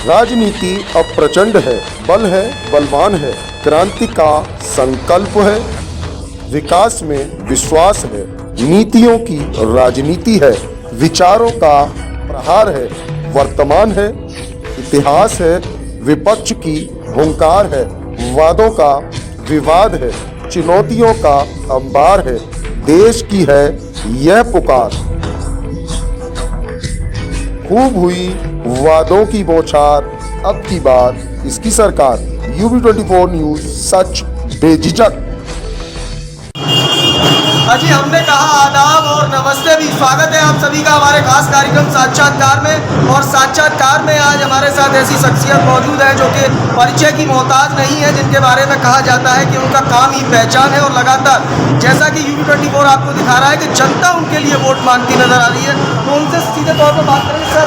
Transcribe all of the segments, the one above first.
राजनीति अब प्रचंड है, बलवान है, क्रांति का संकल्प है, विकास में विश्वास है, नीतियों की राजनीति है, विचारों का प्रहार है, वर्तमान है, इतिहास है, विपक्ष की हुंकार है, वादों का विवाद है, चुनौतियों का अंबार है, देश की है यह पुकार। खूब हुई वादों की बौछार, अब की बात इसकी सरकार। UB24 न्यूज, सच बेझिझक। जी हमने कहा आदाब और नमस्ते भी। स्वागत है आप सभी का हमारे खास कार्यक्रम साक्षात्कार में। और साक्षात्कार में आज हमारे साथ ऐसी शख्सियत मौजूद है जो कि परिचय की मोहताज नहीं है, जिनके बारे में कहा जाता है कि उनका काम ही पहचान है। और लगातार जैसा कि UB24 आपको दिखा रहा है कि जनता उनके लिए वोट मांगती नजर आ रही है, तो उनसे सीधे तौर पर बात करें। सर,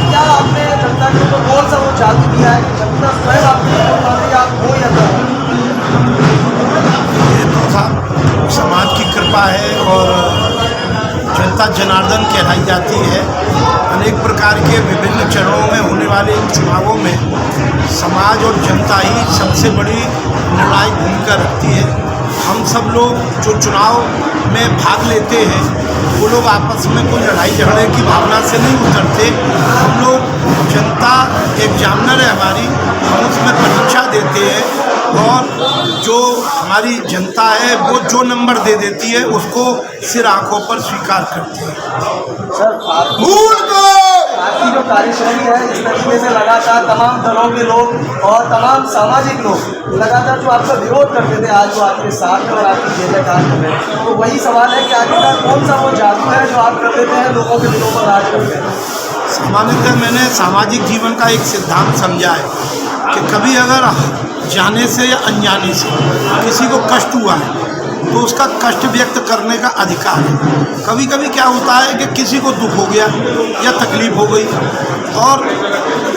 क्या आपने जनता के ऊपर कौन सा वो जादू दिया है कि जनता स्वयं आपके वोट मांग रही है, आप हो या ना हो? समाज की कृपा है और जनता जनार्दन कहलाई जाती है। अनेक प्रकार के विभिन्न चरणों में होने वाले इन चुनावों में समाज और जनता ही सबसे बड़ी निर्णायक भूमिका रखती है। हम सब लोग जो चुनाव में भाग लेते हैं वो लोग आपस में कोई लड़ाई झगड़े की भावना से नहीं उतरते। हम लोग, जनता एग्जामिनर है हमारी, हम उसमें परीक्षा देते हैं और जो हमारी जनता है वो जो नंबर दे देती है उसको सिर आंखों पर स्वीकार करते हैं। सर, आपकी जो कार्यशैली है, इस तरीके से लगातार तमाम दलों के लोग और तमाम सामाजिक लोग लगातार जो आपका विरोध करते थे, आज वो आपके साथ में और आपकी जय जयकार कर रहे हैं। तो वही सवाल है कि आखिरकार कौन सा वो जादू है जो आप कर देते हैं, लोगों के दिलों पर राज करते हैं? सामान्यतः मैंने सामाजिक जीवन का एक सिद्धांत समझा है कि कभी अगर जाने से या अनजाने से किसी को कष्ट हुआ है तो उसका कष्ट व्यक्त करने का अधिकार है। कभी कभी क्या होता है कि किसी को दुख हो गया या तकलीफ हो गई और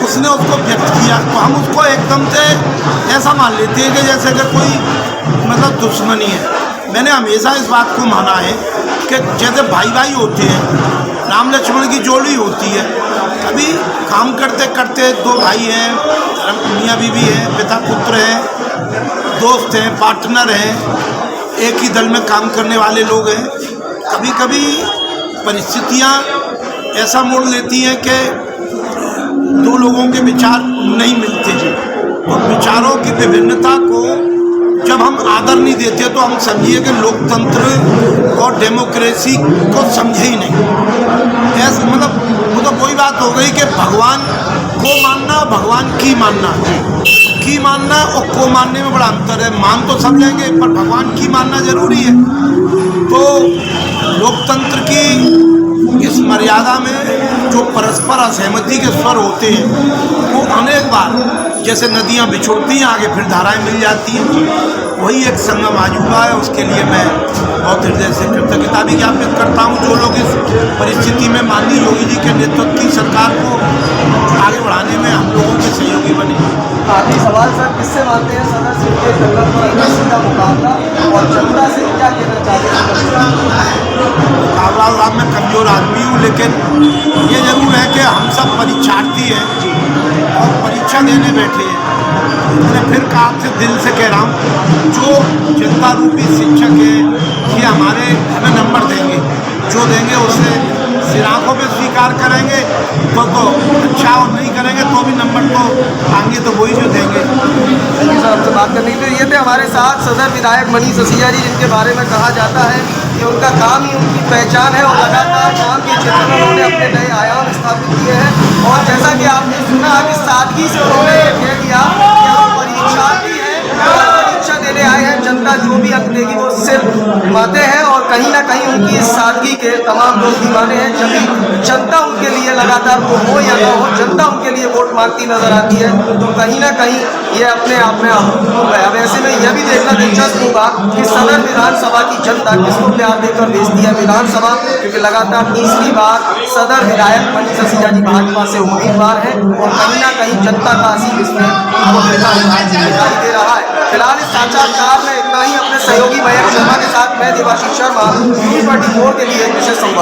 उसने उसको व्यक्त किया तो हम उसको एकदम से ऐसा मान लेते हैं कि जैसे अगर कोई मतलब दुश्मनी है। मैंने हमेशा इस बात को माना है कि जैसे भाई भाई होते हैं, राम लक्ष्मण की जोड़ी होती है। कभी काम करते करते दो भाई हैं, मियाँ बीवी हैं, पिता पुत्र हैं, दोस्त हैं, पार्टनर हैं, एक ही दल में काम करने वाले लोग हैं। कभी कभी परिस्थितियाँ ऐसा मोड़ लेती हैं कि दो लोगों के विचार नहीं मिलते जी। और विचारों की विभिन्नता को जब हम आदर नहीं देते तो हम समझिए कि लोकतंत्र और डेमोक्रेसी को समझे ही नहीं। ऐसा मतलब वो तो कोई बात हो गई कि भगवान को मानना, भगवान की मानना और को मानने में बड़ा अंतर है। मान तो सब लेंगे पर भगवान की मानना जरूरी है। तो लोकतंत्र की इस मर्यादा में जो परस्पर असहमति के स्वर होते हैं वो अनेक बार जैसे नदियाँ बिछुड़ती हैं, आगे फिर धाराएं मिल जाती हैं। वही एक संगम आज हुआ है। उसके लिए मैं बहुत हृदय से कृतज्ञता भी ज्ञापित करता हूँ जो लोग इस परिस्थिति में माननीय योगी जी के नेतृत्व की सरकार को आगे बढ़ाने में हम लोगों के सहयोगी बने। आखिरी सवाल सर, किससे मानते हैं सदर सिंह के जंगल पर सीधा मुकाबला, और जनता से क्या कहना चाहते हैं? मुकाबला मैं कमज़ोर आदमी हूँ, लेकिन ये जरूर है कि हम सब परीक्षार्थी हैं और परीक्षा देने बैठे हैं। मैंने फिर कहा आपसे दिल से कह रहा हूँ, जो जनता रूपी शिक्षक है ये हमें नंबर देंगे, जो देंगे उसे सिर आंखों पे स्वीकार करेंगे तो अच्छा, और नहीं करेंगे तो भी नंबर तो आएंगे तो वही जो देंगे। सर, आपसे बात करने के लिए ये थे हमारे साथ सदर विधायक मनीष सिसोदिया जी, जिनके बारे में कहा जाता है कि उनका काम ही उनकी पहचान है और लगातार काम के क्षेत्र में उन्होंने अपने नए आयाम स्थापित किए हैं। और जैसा कि आपने सुना कि सादगी से उन्होंने कह दिया कि हम परीक्षार्थी हैं, परीक्षा देने आए हैं, जनता जो भी अंक देगी वो सिर्फ माते हैं। और कहीं ना कहीं उनकी इस सादगी के तमाम लोग दीवाने हैं। जब जनता उनके लिए लगातार वो हो या ना हो, जनता उनके लिए वोट मांगती नजर आती है, तो कहीं ना कहीं ये अपने आप में हो गया। वैसे में यह भी देखना दिलचस्प होगा कि सदर विधानसभा की जनता किसको प्यार देकर भेजती है विधानसभा, क्योंकि लगातार तीसरी बार सदर विधायक मनीष सिसोदिया जी भाजपा से उम्मीदवार हैं और कहीं ना कहीं जनता का आशीष इसमें दिखाई दे रहा है। फिलहाल इस साक्षात्कार में इतना ही। अपने सहयोगी मयंक शर्मा के साथ मैं देवाशीष शर्मा, UB24 के लिए विशेष संवाद।